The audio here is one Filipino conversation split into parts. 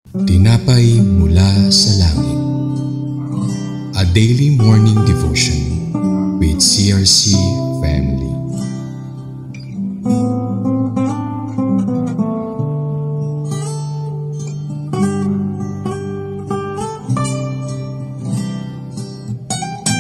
Tinapay mula sa langit. A daily morning devotion with CRC Family.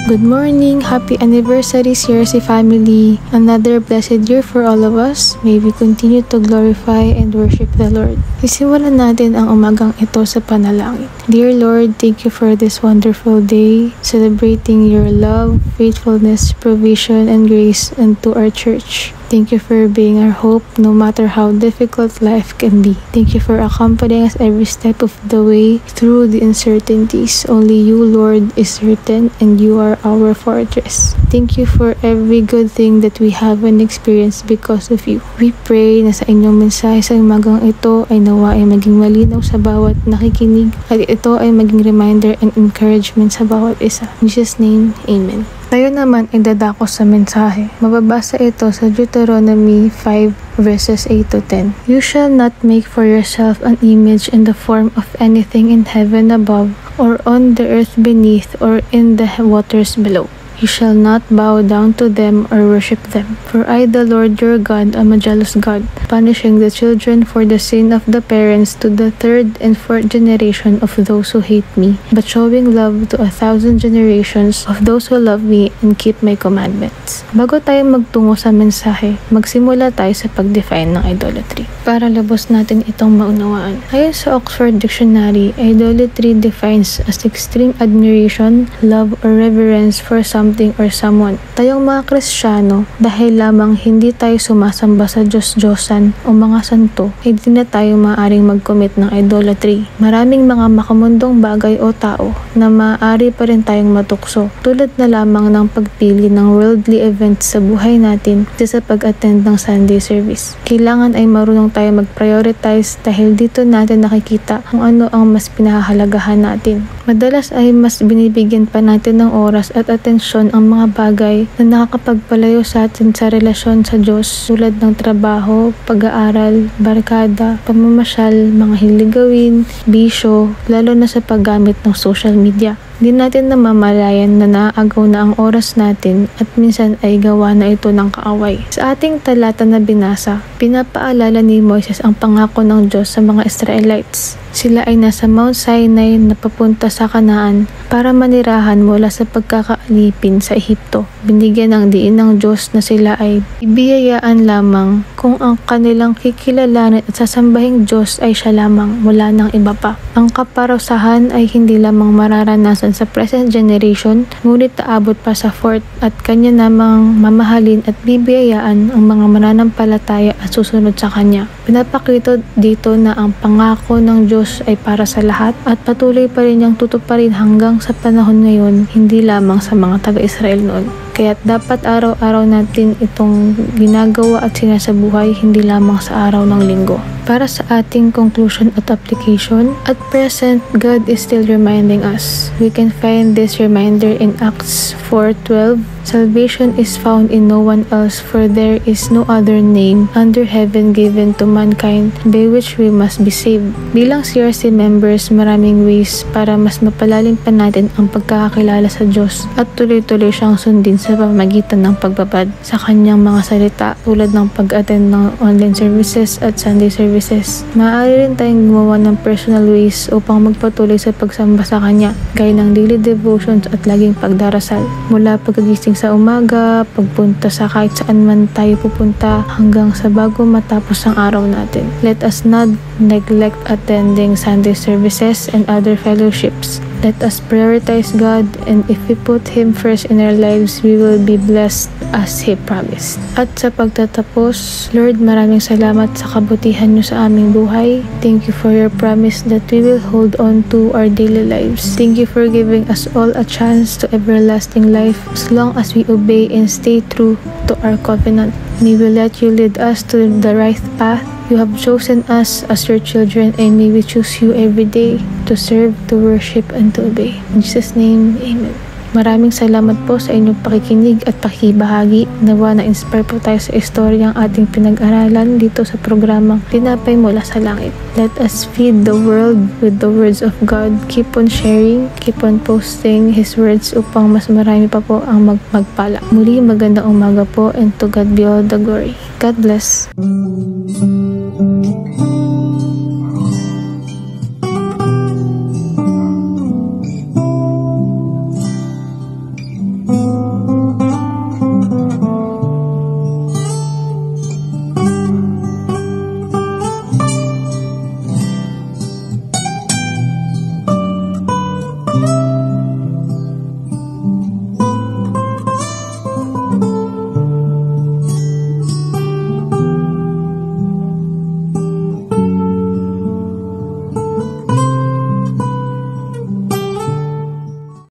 Good morning! Happy anniversary, CRC family! Another blessed year for all of us. May we continue to glorify and worship the Lord. Isimulan natin ang umagang ito sa panalangin. Dear Lord, thank you for this wonderful day, celebrating your love, faithfulness, provision, and grace unto our church. Thank you for being our hope no matter how difficult life can be. Thank you for accompanying us every step of the way through the uncertainties. Only you, Lord, is certain and you are our fortress. Thank you for every good thing that we have and experienced because of you. We pray na sa inyong mensahe sa umagang ito ay nawa ay maging malinaw sa bawat nakikinig at ito ay maging reminder and encouragement sa bawat isa. In Jesus' name, Amen. Tayo naman ay dadako sa mensahe. Mababasa ito sa Deuteronomy 5 verses 8 to 10. You shall not make for yourself an image in the form of anything in heaven above, or on the earth beneath, or in the waters below. You shall not bow down to them or worship them. For I, the Lord your God, am a jealous God, punishing the children for the sin of the parents to the third and fourth generation of those who hate me, but showing love to 1,000 generations of those who love me and keep my commandments. Bago tayo magtungo sa mensahe, magsimula tayo sa pag-define ng idolatry, para labos natin itong maunawaan. Ayon sa Oxford Dictionary, idolatry defines as extreme admiration, love, or reverence for something or someone. Tayong mga Kristiyano, dahil lamang hindi tayo sumasamba sa Diyos-Diyosan o mga santo, hindi na tayo maaaring mag-commit ng idolatry. Maraming mga makamundong bagay o tao na maaari pa rin tayong matukso, tulad na lamang ng pagpili ng worldly events sa buhay natin sa pag-attend ng Sunday service. Kailangan ay marunong tayo mag-prioritize dahil dito natin nakikita kung ano ang mas pinahahalagahan natin. Madalas ay mas binibigyan pa natin ng oras at atensyon ang mga bagay na nakakapagpalayo sa atin sa relasyon sa Diyos, tulad ng trabaho, pag-aaral, barkada, pamamasyal, mga hiligawin, bisyo, lalo na sa paggamit ng social media. Di natin namamalayan na naagaw na ang oras natin at minsan ay gawa na ito ng kaaway. Sa ating talata na binasa, pinapaalala ni Moises ang pangako ng Diyos sa mga Israelites. Sila ay nasa Mount Sinai na papunta sa Kanaan para manirahan mula sa pagkakaalipin sa Ehipto. Binigyan ng diin ng Diyos na sila ay ibiyayaan lamang kung ang kanilang kikilalanin at sasambahing Diyos ay siya lamang, wala ng iba pa. Ang kaparusahan ay hindi lamang mararanasan sa present generation, ngunit aabot pa sa fourth at kanya namang mamahalin at bibiyayaan ang mga mananampalataya at susunod sa kanya. Pinapakita dito na ang pangako ng Diyos ay para sa lahat at patuloy pa rin niyang tutuparin hanggang sa panahon ngayon, hindi lamang sa mga taga-Israel noon. Kaya dapat araw-araw natin itong ginagawa at sinasabuhay, hindi lamang sa araw ng linggo. Para sa ating conclusion at application, at present, God is still reminding us. We can find this reminder in Acts 4:12. Salvation is found in no one else, for there is no other name under heaven given to mankind by which we must be saved. Bilang CRC members, maraming ways para mas mapalalim pa natin ang pagkakakilala sa Diyos at tuloy-tuloy siyang sundin sa pamamagitan ng pagbabad sa kanyang mga salita, tulad ng pag-attend ng online services at Sunday services. Maaari rin tayong gumawa ng personal ways upang magpatuloy sa pagsamba sa kanya, gaya ng daily devotions at laging pagdarasal. Mula pagkagising sa umaga, pagpunta sa kahit saan man tayo pupunta, hanggang sa bago matapos ang araw natin. Let us not neglect attending Sunday services and other fellowships. Let us prioritize God, and if we put Him first in our lives, we will be blessed as He promised. At sa pagtatapos, Lord, maraming salamat sa kabutihan niyo sa aming buhay. Thank you for your promise that we will hold on to our daily lives. Thank you for giving us all a chance to everlasting life as long as we obey and stay true to our covenant. May we let you lead us to the right path. You have chosen us as your children, and may we choose you every day to serve, to worship, and to obey. In Jesus' name, Amen. Maraming salamat po sa inyong pakikinig at pakibahagi. Nawa na-inspire po tayo sa istoryang ating pinag-aralan dito sa programang Tinapay Mula sa Langit. Let us feed the world with the words of God. Keep on sharing, keep on posting His words upang mas marami pa po ang magpala. Muli, magandang umaga po, and to God be all the glory. God bless.